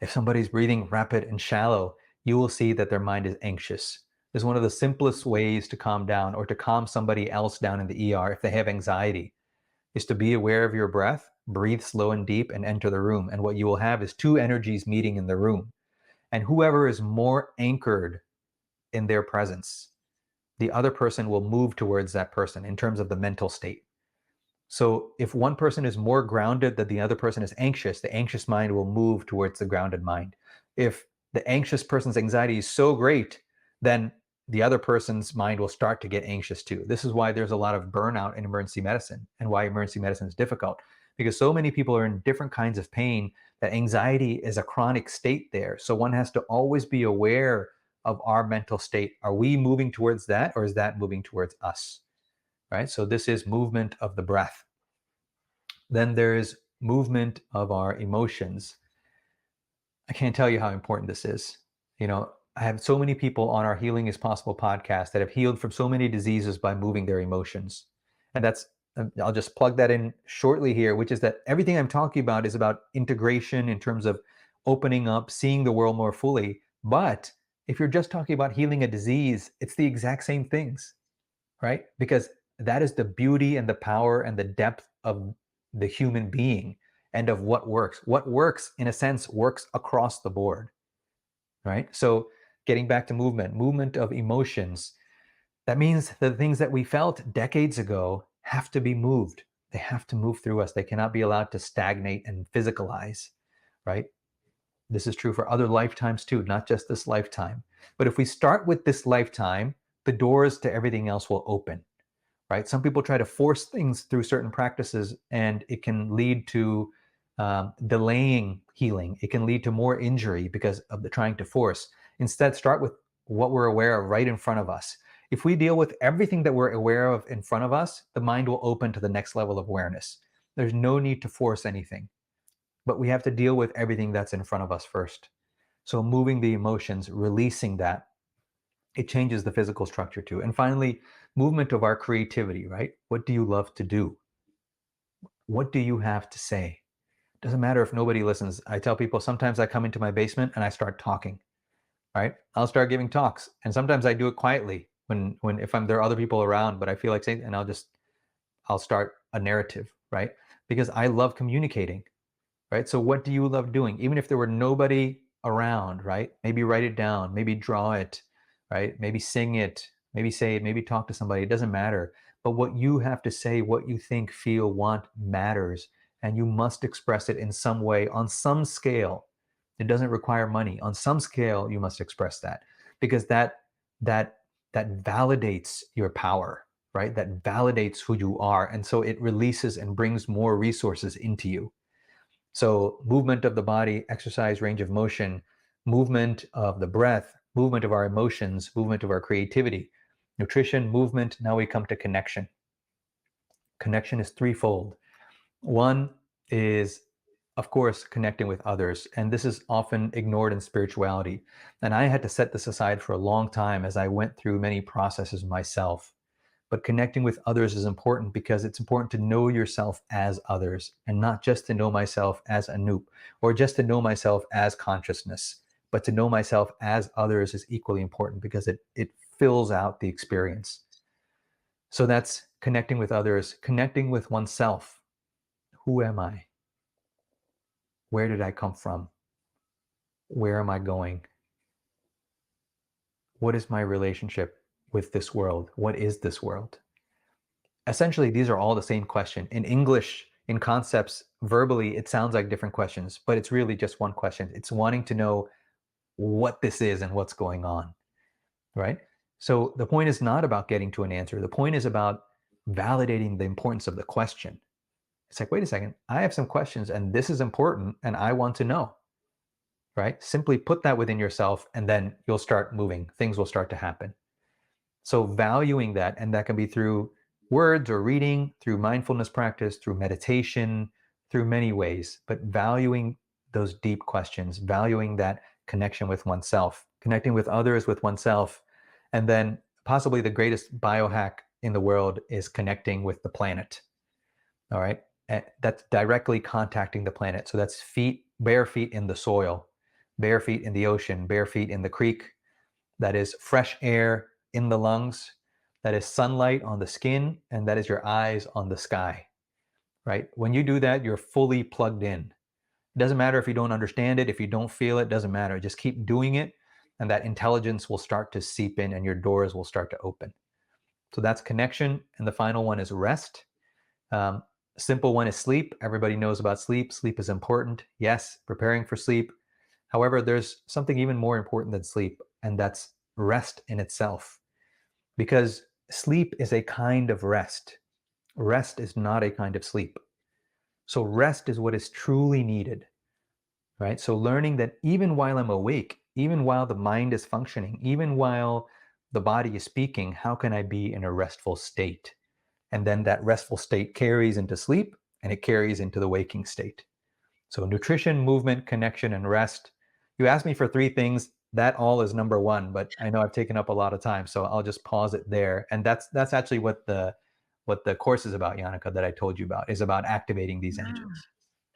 If somebody's breathing rapid and shallow, you will see that their mind is anxious. It's one of the simplest ways to calm down or to calm somebody else down in the ER if they have anxiety is to be aware of your breath, breathe slow and deep, and enter the room. And what you will have is two energies meeting in the room. And whoever is more anchored in their presence, the other person will move towards that person in terms of the mental state. So if one person is more grounded than the other person is anxious, the anxious mind will move towards the grounded mind. If the anxious person's anxiety is so great, then the other person's mind will start to get anxious too. This is why there's a lot of burnout in emergency medicine and why emergency medicine is difficult, because so many people are in different kinds of pain that anxiety is a chronic state there. So one has to always be aware of our mental state. Are we moving towards that, or is that moving towards us? Right? So this is movement of the breath. Then there's movement of our emotions. I can't tell you how important this is. I have so many people on our Healing is Possible podcast that have healed from so many diseases by moving their emotions. And I'll just plug that in shortly here, which is that everything I'm talking about is about integration in terms of opening up, seeing the world more fully. But if you're just talking about healing a disease, it's the exact same things, right? Because that is the beauty and the power and the depth of the human being and of what works. What works, in a sense, works across the board, right? So getting back to movement of emotions, that means the things that we felt decades ago have to be moved. They have to move through us. They cannot be allowed to stagnate and physicalize, right? This is true for other lifetimes too, not just this lifetime. But if we start with this lifetime, the doors to everything else will open, right? Some people try to force things through certain practices, and it can lead to delaying healing. It can lead to more injury because of the trying to force. Instead, start with what we're aware of right in front of us. If we deal with everything that we're aware of in front of us, the mind will open to the next level of awareness. There's no need to force anything, but we have to deal with everything that's in front of us first. So moving the emotions, releasing that, it changes the physical structure too. And finally, movement of our creativity, right? What do you love to do? What do you have to say? Doesn't matter if nobody listens. I tell people sometimes I come into my basement and I start talking, right? I'll start giving talks, and sometimes I do it quietly when if there are other people around, but I feel like saying, and I'll start a narrative, right? Because I love communicating, right? So what do you love doing? Even if there were nobody around, right? Maybe write it down, maybe draw it, right? Maybe sing it, maybe say it, maybe talk to somebody. It doesn't matter. But what you have to say, what you think, feel, want matters. And you must express it in some way, on some scale. It doesn't require money. On some scale, you must express that, because that validates your power, right? That validates who you are. And so it releases and brings more resources into you. So movement of the body, exercise, range of motion, movement of the breath, movement of our emotions, movement of our creativity, nutrition, movement. Now we come to connection. Connection is threefold. One is, of course, connecting with others. And this is often ignored in spirituality. And I had to set this aside for a long time as I went through many processes myself. But connecting with others is important because it's important to know yourself as others, and not just to know myself as Anup, or just to know myself as consciousness, but to know myself as others is equally important because it fills out the experience. So that's connecting with others, connecting with oneself. Who am I? Where did I come from? Where am I going? What is my relationship with this world? What is this world? Essentially, these are all the same question. In English, in concepts, verbally, it sounds like different questions, but it's really just one question. It's wanting to know what this is and what's going on, right? So the point is not about getting to an answer. The point is about validating the importance of the question. It's like, wait a second, I have some questions and this is important and I want to know, right? Simply put that within yourself and then you'll start moving. Things will start to happen. So valuing that, and that can be through words or reading, through mindfulness practice, through meditation, through many ways, but valuing those deep questions, valuing that connection with oneself, connecting with others, with oneself, and then possibly the greatest biohack in the world is connecting with the planet. All right. that's directly contacting the planet. So that's feet, bare feet in the soil, bare feet in the ocean, bare feet in the creek. That is fresh air in the lungs. That is sunlight on the skin, and that is your eyes on the sky, right? When you do that, you're fully plugged in. It doesn't matter if you don't understand it, if you don't feel it, doesn't matter. Just keep doing it, and that intelligence will start to seep in and your doors will start to open. So that's connection. And the final one is rest. Um, Simple one is sleep. Everybody knows about sleep. Sleep is important. Yes, preparing for sleep. However, there's something even more important than sleep, and that's rest in itself. Because sleep is a kind of rest. Rest is not a kind of sleep. So rest is what is truly needed, right? So learning that even while I'm awake, even while the mind is functioning, even while the body is speaking, how can I be in a restful state? And then that restful state carries into sleep and it carries into the waking state. So nutrition, movement, connection, and rest. You asked me for three things. That all is number one, but I know I've taken up a lot of time, so I'll just pause it there. And that's actually what the course is about, Yannicka, that I told you about, is about activating these engines.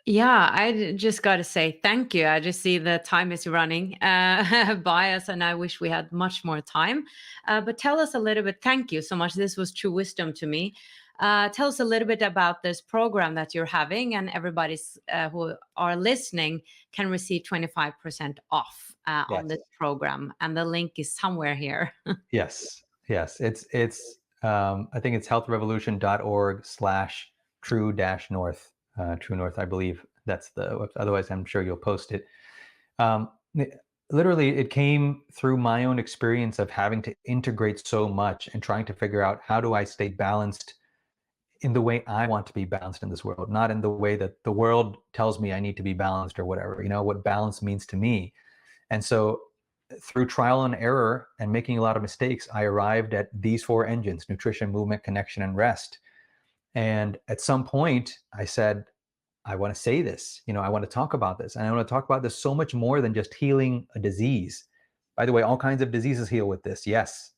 Yeah, just got to say thank you. I just see the time is running by us, and I wish we had much more time. But tell us a little bit. Thank you so much. This was true wisdom to me. Tell us a little bit about this program that you're having, and everybody's who are listening can receive 25% off on Yes. this program, and the link is somewhere here. Yes. Yes. It's I think it's healthrevolution.org/true-north. True North, I believe that's the website. Otherwise, I'm sure you'll post it. Um, Literally, it came through my own experience of having to integrate so much and trying to figure out, how do I stay balanced in the way I want to be balanced in this world, not in the way that the world tells me I need to be balanced or whatever, what balance means to me. And so through trial and error and making a lot of mistakes, I arrived at these four engines: nutrition, movement, connection, and rest. And at some point I said, I want to say this, I want to talk about this. And I want to talk about this so much more than just healing a disease. By the way, all kinds of diseases heal with this, yes.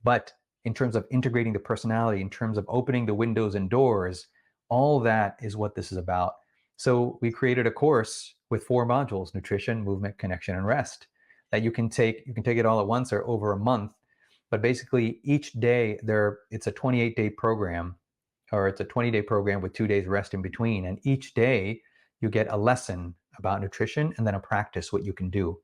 But in terms of integrating the personality, in terms of opening the windows and doors, all that is what this is about. So we created a course with 4 modules: nutrition, movement, connection, and rest, that you can take. You can take it all at once or over a month. But basically each day it's a 28-day program, or it's a 20-day program with 2 days rest in between. And each day you get a lesson about nutrition and then a practice, what you can do.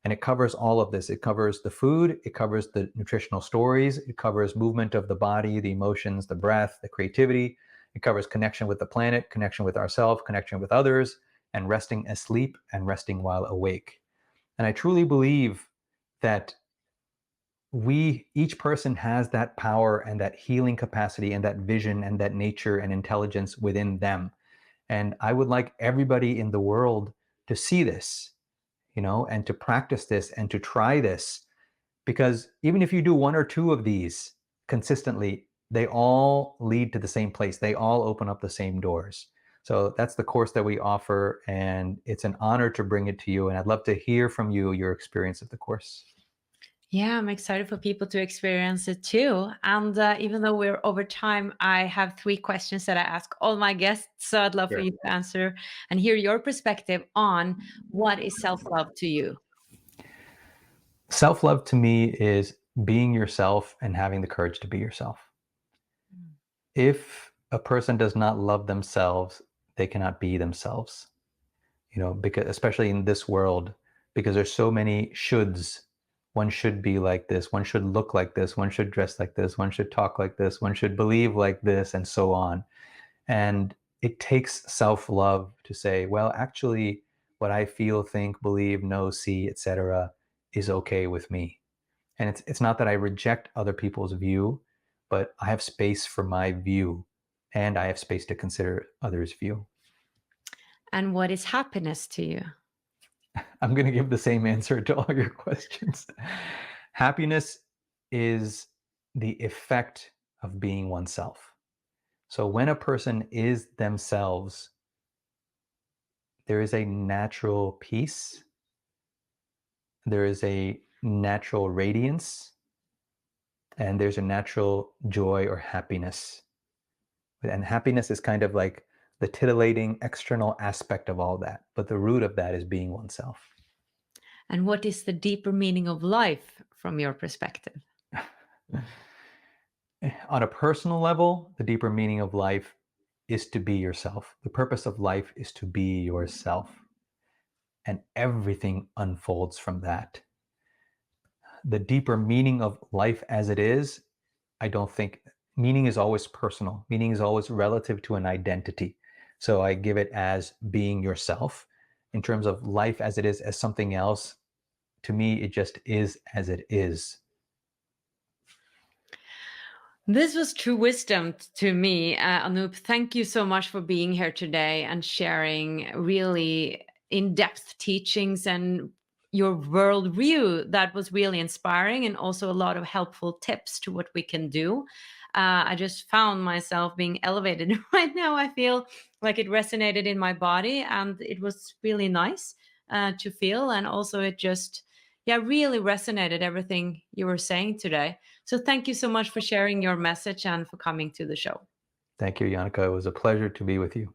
And it covers all of this. It covers the food, it covers the nutritional stories, it covers movement of the body, the emotions, the breath, the creativity. It covers connection with the planet, connection with ourselves, connection with others, and resting asleep and resting while awake. And I truly believe that each person has that power and that healing capacity and that vision and that nature and intelligence within them. And I would like everybody in the world to see this, and to practice this and to try this. Because even if you do 1 or 2 of these consistently, they all lead to the same place. They all open up the same doors. So that's the course that we offer, and it's an honor to bring it to you. And I'd love to hear from you, your experience of the course. Yeah, I'm excited for people to experience it too. And even though we're over time, I have 3 questions that I ask all my guests. So I'd love for Sure. you to answer and hear your perspective on what is self-love to you. Self-love to me is being yourself and having the courage to be yourself. If a person does not love themselves, they cannot be themselves. Because especially in this world, because there's so many shoulds. One should be like this, one should look like this, one should dress like this, one should talk like this, one should believe like this, and so on. And it takes self-love to say, well, actually, what I feel, think, believe, know, see, etc., is okay with me. And it's not that I reject other people's view, but I have space for my view, and I have space to consider others' view. And what is happiness to you? I'm going to give the same answer to all your questions. Happiness is the effect of being oneself. So when a person is themselves, there is a natural peace, there is a natural radiance, and there's a natural joy or happiness. And happiness is kind of like the titillating external aspect of all that. But the root of that is being oneself. And what is the deeper meaning of life from your perspective? On a personal level, the deeper meaning of life is to be yourself. The purpose of life is to be yourself. And everything unfolds from that. The deeper meaning of life as it is, I don't think meaning is always personal. Meaning is always relative to an identity. So I give it as being yourself. In terms of life as it is, as something else, to me, it just is as it is. This was true wisdom to me. Anup, thank you so much for being here today and sharing really in-depth teachings and your worldview. That was really inspiring, and also a lot of helpful tips to what we can do. I just found myself being elevated right now. I feel like it resonated in my body, and it was really nice to feel. And also it just, yeah, really resonated everything you were saying today. So thank you so much for sharing your message and for coming to the show. Thank you, Yannicka. It was a pleasure to be with you.